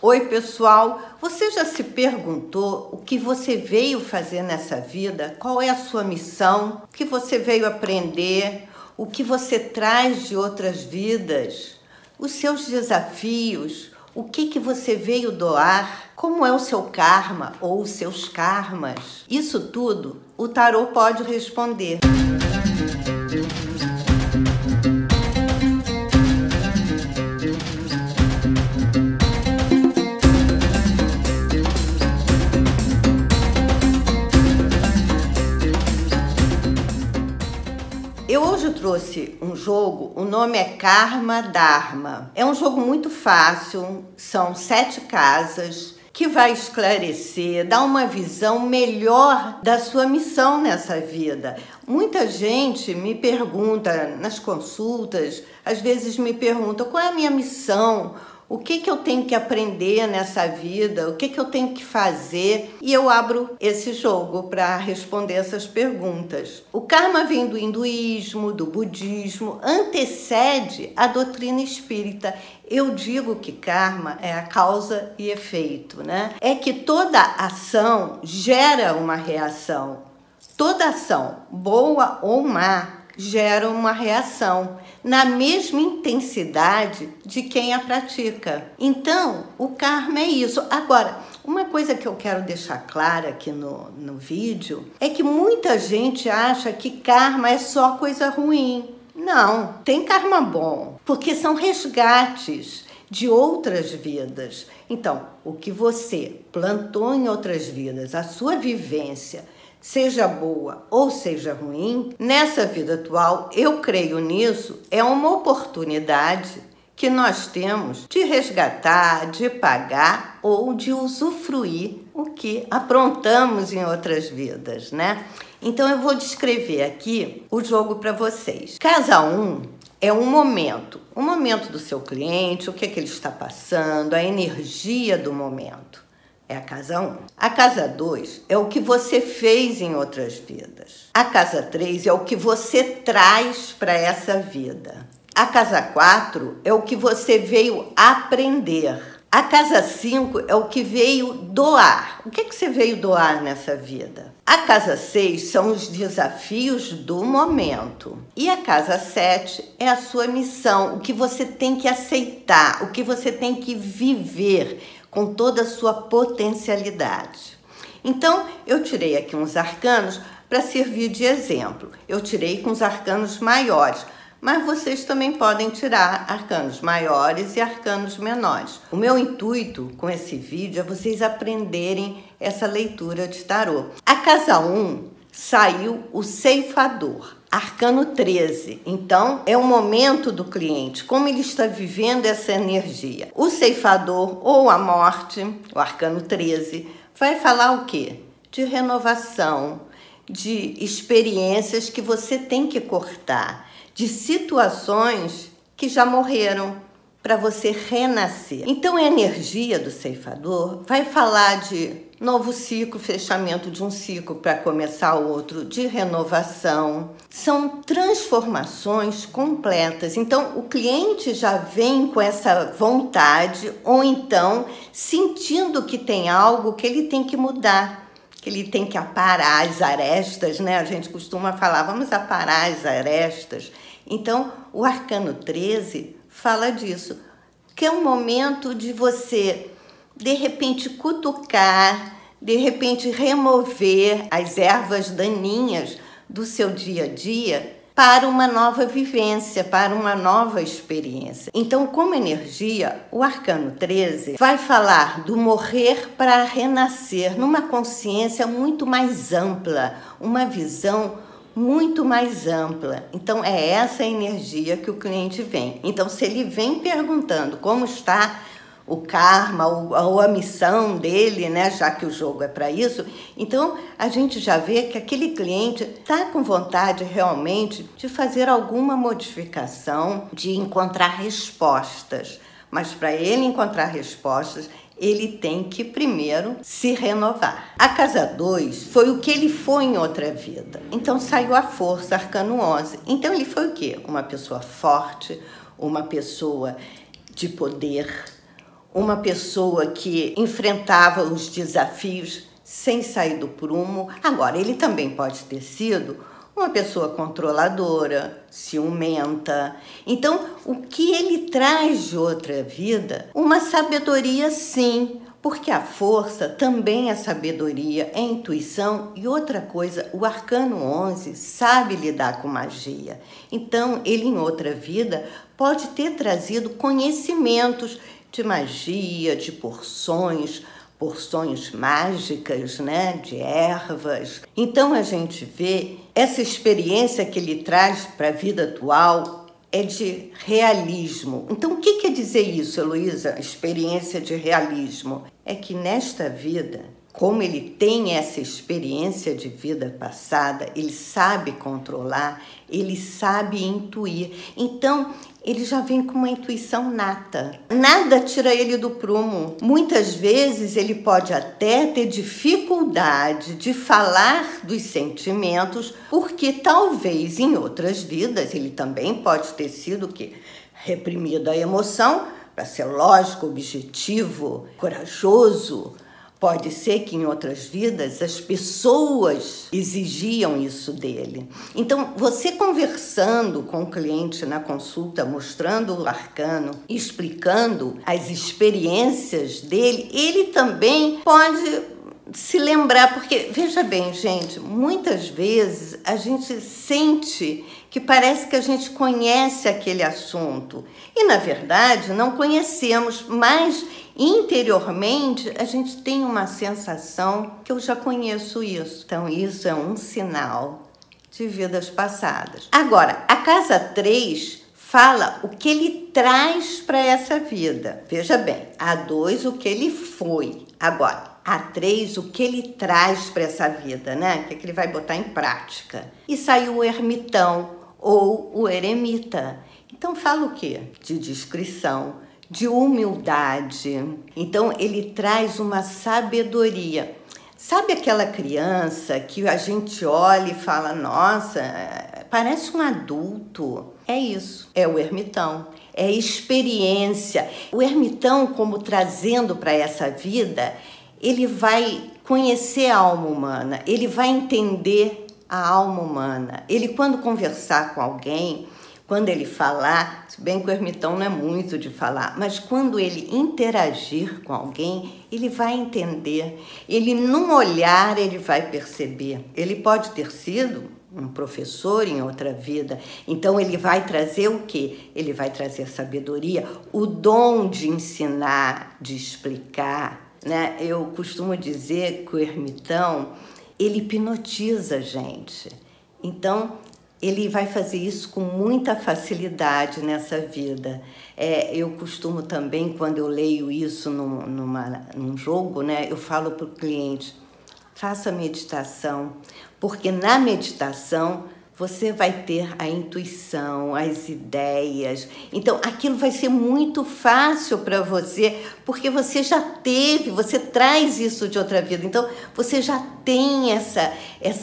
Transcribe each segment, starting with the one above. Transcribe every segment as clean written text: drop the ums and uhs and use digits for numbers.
Oi, pessoal! Você já se perguntou o que você veio fazer nessa vida? Qual é a sua missão? O que você veio aprender? O que você traz de outras vidas? Os seus desafios? O que você veio doar? Como é o seu karma ou os seus karmas? Isso tudo o tarô pode responder. Eu hoje trouxe um jogo, o nome é Karma Dharma. É um jogo muito fácil, são 7 casas, que vai esclarecer, dar uma visão melhor da sua missão nessa vida. Muita gente me pergunta nas consultas, às vezes me pergunta qual é a minha missão, o que eu tenho que aprender nessa vida, o que eu tenho que fazer, e eu abro esse jogo para responder essas perguntas. O karma vem do hinduísmo, do budismo, antecede a doutrina espírita. Eu digo que karma é a causa e efeito, né? É que toda ação gera uma reação. Toda ação, boa ou má, gera uma reação na mesma intensidade de quem a pratica. Então, o karma é isso. Agora, uma coisa que eu quero deixar clara aqui no vídeo é que muita gente acha que karma é só coisa ruim. Não, tem karma bom, porque são resgates de outras vidas. Então, o que você plantou em outras vidas, a sua vivência, seja boa ou seja ruim, nessa vida atual, eu creio nisso, é uma oportunidade que nós temos de resgatar, de pagar ou de usufruir o que aprontamos em outras vidas, né? Então eu vou descrever aqui o jogo para vocês. Casa 1 é um momento do seu cliente, o que ele está passando, a energia do momento. É a casa 1. A casa 2 é o que você fez em outras vidas. A casa 3 é o que você traz para essa vida. A casa 4 é o que você veio aprender. A casa 5 é o que veio doar. O que você veio doar nessa vida? A casa 6 são os desafios do momento. E a casa 7 é a sua missão, o que você tem que aceitar, o que você tem que viver com toda a sua potencialidade. Então, eu tirei aqui uns arcanos para servir de exemplo. Eu tirei com os arcanos maiores, mas vocês também podem tirar arcanos maiores e arcanos menores. O meu intuito com esse vídeo é vocês aprenderem essa leitura de tarô. A casa 1 saiu o ceifador. Arcano 13, então é o momento do cliente, como ele está vivendo essa energia. O ceifador ou a morte, o arcano 13, vai falar o quê? De renovação, de experiências que você tem que cortar, de situações que já morreram para você renascer. Então a energia do ceifador vai falar de novo ciclo, fechamento de um ciclo para começar outro, de renovação. São transformações completas. Então, o cliente já vem com essa vontade ou então sentindo que tem algo que ele tem que mudar, que ele tem que aparar as arestas, né? A gente costuma falar, vamos aparar as arestas. Então, o arcano 13 fala disso, que é um momento de você de repente cutucar, de repente remover as ervas daninhas do seu dia a dia para uma nova vivência, para uma nova experiência. Então, como energia, o arcano 13 vai falar do morrer para renascer numa consciência muito mais ampla, uma visão muito mais ampla. Então, é essa energia que o cliente vem. Então, se ele vem perguntando como está o karma ou a missão dele, né, já que o jogo é para isso, então a gente já vê que aquele cliente está com vontade realmente de fazer alguma modificação, de encontrar respostas. Mas para ele encontrar respostas, ele tem que primeiro se renovar. A casa 2 foi o que ele foi em outra vida. Então saiu a força, arcano 11. Então ele foi o quê? Uma pessoa forte, uma pessoa de poder, uma pessoa que enfrentava os desafios sem sair do prumo. Agora, ele também pode ter sido uma pessoa controladora, ciumenta. Então, o que ele traz de outra vida? Uma sabedoria, sim, porque a força também é sabedoria, é intuição. E outra coisa, o Arcano 11 sabe lidar com magia. Então, ele em outra vida pode ter trazido conhecimentos de magia, de porções mágicas, né, de ervas. Então a gente vê essa experiência que ele traz para a vida atual é de realismo. Então o que quer dizer isso, Heloísa? Experiência de realismo. É que nesta vida, como ele tem essa experiência de vida passada, ele sabe controlar, ele sabe intuir. Então, ele já vem com uma intuição nata. Nada tira ele do prumo. Muitas vezes ele pode até ter dificuldade de falar dos sentimentos, porque talvez em outras vidas ele também pode ter sido reprimido a emoção para ser lógico, objetivo, corajoso. Pode ser que em outras vidas as pessoas exigiam isso dele. Então, você conversando com o cliente na consulta, mostrando o arcano, explicando as experiências dele, ele também pode se lembrar, porque, veja bem, gente, muitas vezes a gente sente que parece que a gente conhece aquele assunto e, na verdade, não conhecemos, mas interiormente a gente tem uma sensação que eu já conheço isso. Então, isso é um sinal de vidas passadas. Agora, a casa 3 fala o que ele traz para essa vida. Veja bem, a 2 o que ele foi. Agora, a 3 o que ele traz para essa vida, né? O que ele vai botar em prática. E saiu o ermitão ou o eremita. Então fala o quê? De discrição, de humildade. Então ele traz uma sabedoria. Sabe aquela criança que a gente olha e fala, nossa, parece um adulto? É isso, é o ermitão. É experiência. O ermitão, como trazendo para essa vida, ele vai conhecer a alma humana, ele vai entender a alma humana. Ele, quando conversar com alguém, quando ele falar, se bem que o ermitão não é muito de falar, mas quando ele interagir com alguém, ele vai entender. Ele, num olhar, ele vai perceber. Ele pode ter sido um professor em outra vida, então ele vai trazer o quê? Ele vai trazer sabedoria, o dom de ensinar, de explicar, né? Eu costumo dizer que o ermitão, ele hipnotiza a gente. Então, ele vai fazer isso com muita facilidade nessa vida. Eu costumo também, quando eu leio isso num jogo, né? Eu falo para o cliente, faça meditação, porque na meditação você vai ter a intuição, as ideias. Então, aquilo vai ser muito fácil para você, porque você já teve, você traz isso de outra vida. Então, você já tem essa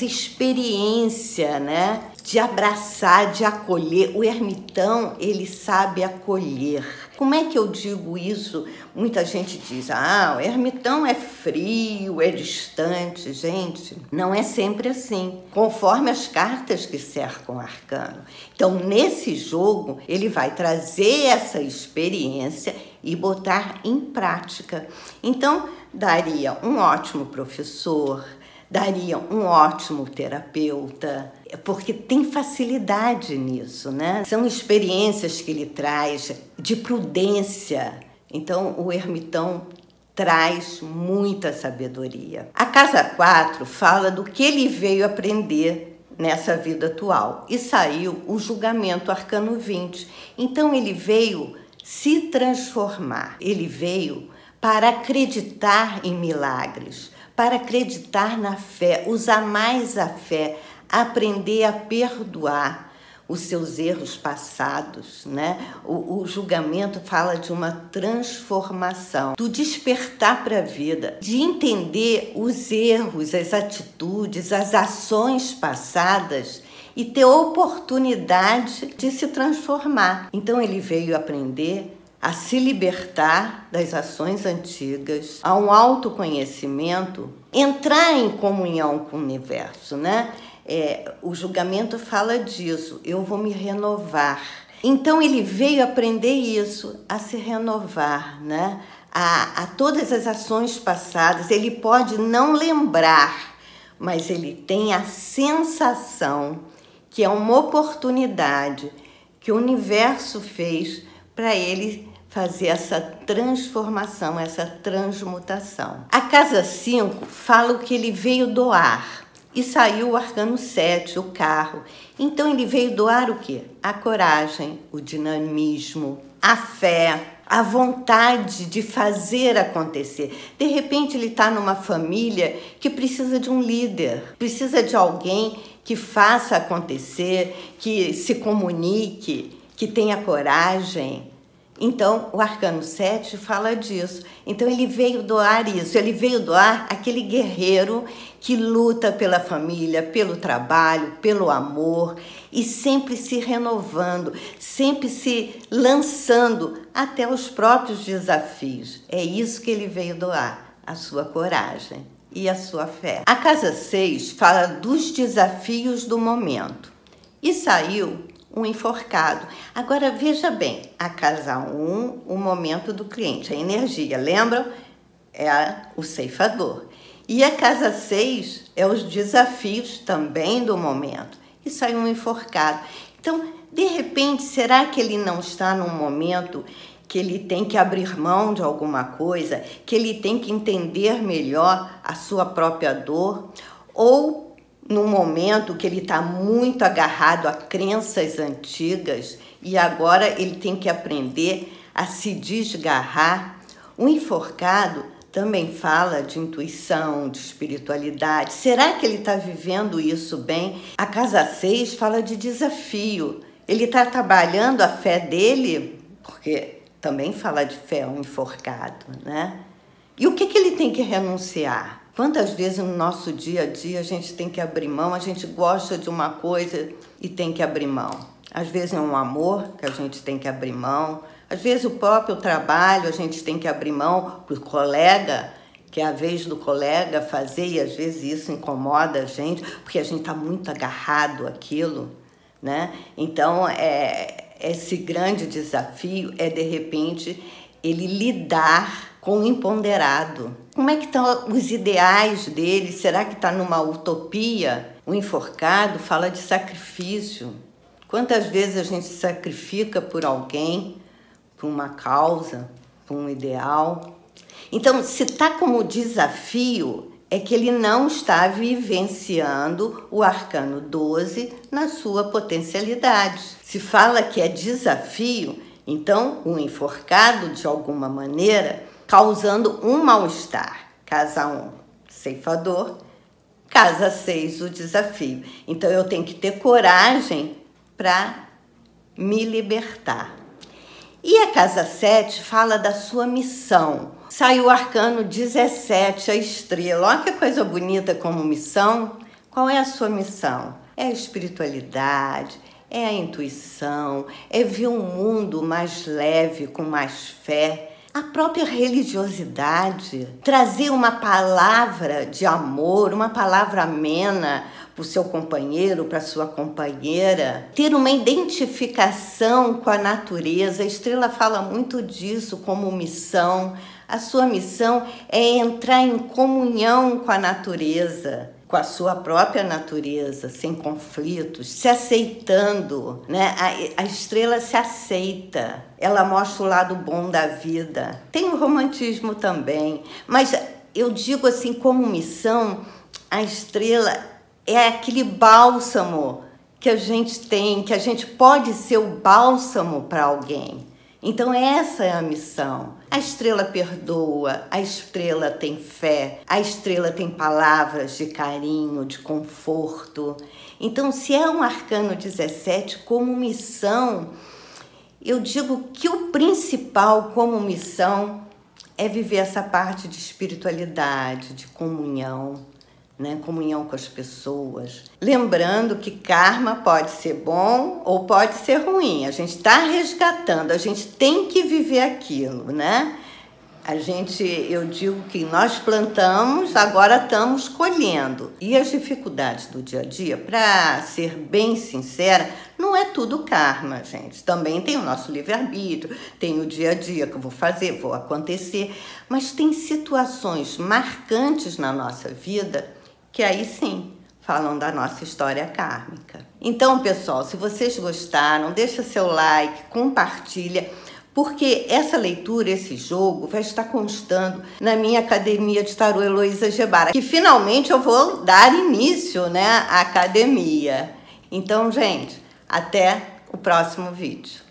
experiência, né? De abraçar, de acolher. O ermitão, ele sabe acolher. Como é que eu digo isso? Muita gente diz, o ermitão é frio, é distante. Gente, não é sempre assim, conforme as cartas que cercam o arcano. Então, nesse jogo, ele vai trazer essa experiência e botar em prática. Então, daria um ótimo professor, daria um ótimo terapeuta, porque tem facilidade nisso, né? São experiências que ele traz de prudência. Então, o ermitão traz muita sabedoria. A casa 4 fala do que ele veio aprender nessa vida atual. E saiu o julgamento arcano 20. Então, ele veio se transformar. Ele veio para acreditar em milagres, para acreditar na fé, usar mais a fé, aprender a perdoar os seus erros passados, né? O julgamento fala de uma transformação, do despertar para a vida, de entender os erros, as atitudes, as ações passadas e ter oportunidade de se transformar. Então ele veio aprender a se libertar das ações antigas, a um autoconhecimento, entrar em comunhão com o universo, né? O julgamento fala disso, eu vou me renovar. Então ele veio aprender isso, a se renovar, né? A todas as ações passadas. Ele pode não lembrar, mas ele tem a sensação que é uma oportunidade que o universo fez para ele fazer essa transformação, essa transmutação. A casa 5 fala o que ele veio doar. E saiu o arcano 7, o carro. Então ele veio doar o quê? A coragem, o dinamismo, a fé, a vontade de fazer acontecer. De repente ele está numa família que precisa de um líder, precisa de alguém que faça acontecer, que se comunique, que tenha coragem. Então, o arcano 7 fala disso. Então, ele veio doar isso. Ele veio doar aquele guerreiro que luta pela família, pelo trabalho, pelo amor e sempre se renovando, sempre se lançando até os próprios desafios. É isso que ele veio doar, a sua coragem e a sua fé. A casa 6 fala dos desafios do momento. E saiu um enforcado. Agora, veja bem, a casa 1, o momento do cliente, a energia, lembram? É o ceifador. E a casa 6 é os desafios também do momento. E saiu um enforcado. Então, de repente, será que ele não está num momento que ele tem que abrir mão de alguma coisa, que ele tem que entender melhor a sua própria dor? Ou num momento que ele está muito agarrado a crenças antigas e agora ele tem que aprender a se desgarrar? O enforcado também fala de intuição, de espiritualidade. Será que ele está vivendo isso bem? A casa 6 fala de desafio. Ele está trabalhando a fé dele, porque também fala de fé, um enforcado, né? E o que ele tem que renunciar? Quantas vezes no nosso dia a dia a gente tem que abrir mão, a gente gosta de uma coisa e tem que abrir mão. Às vezes é um amor que a gente tem que abrir mão, às vezes o próprio trabalho a gente tem que abrir mão para o colega, que é a vez do colega fazer, e às vezes isso incomoda a gente, porque a gente está muito agarrado àquilo, né? Então, esse grande desafio é, de repente, ele lidar com o imponderado. Como é que estão os ideais dele? Será que está numa utopia? O enforcado fala de sacrifício. Quantas vezes a gente se sacrifica por alguém, por uma causa, por um ideal? Então, se está como desafio, é que ele não está vivenciando o arcano 12 na sua potencialidade. Se fala que é desafio, então o enforcado, de alguma maneira, causando um mal-estar. Casa 1, ceifador. Casa 6, o desafio. Então, eu tenho que ter coragem para me libertar. E a casa 7 fala da sua missão. Saiu o arcano 17, a estrela. Olha que coisa bonita como missão. Qual é a sua missão? É a espiritualidade, é a intuição, é ver um mundo mais leve, com mais fé. A própria religiosidade, trazer uma palavra de amor, uma palavra amena para o seu companheiro, para a sua companheira, ter uma identificação com a natureza. A estrela fala muito disso como missão. A sua missão é entrar em comunhão com a natureza, com a sua própria natureza, sem conflitos, se aceitando, né? A estrela se aceita, ela mostra o lado bom da vida. Tem o romantismo também, mas eu digo assim, como missão, a estrela é aquele bálsamo que a gente tem, que a gente pode ser o bálsamo para alguém. Então essa é a missão. A estrela perdoa, a estrela tem fé, a estrela tem palavras de carinho, de conforto. Então, se é um arcano 17 como missão, eu digo que o principal como missão é viver essa parte de espiritualidade, de comunhão, né? Comunhão com as pessoas. Lembrando que karma pode ser bom ou pode ser ruim. A gente está resgatando, a gente tem que viver aquilo, né? Eu digo que nós plantamos, agora estamos colhendo. E as dificuldades do dia a dia, para ser bem sincera, não é tudo karma, gente. Também tem o nosso livre-arbítrio, tem o dia a dia que eu vou fazer, vou acontecer. Mas tem situações marcantes na nossa vida que aí sim falam da nossa história kármica. Então, pessoal, se vocês gostaram, deixa seu like, compartilha, porque essa leitura, esse jogo, vai estar constando na minha academia de tarô Heloísa Gebara, que finalmente eu vou dar início, né, à academia. Então, gente, até o próximo vídeo.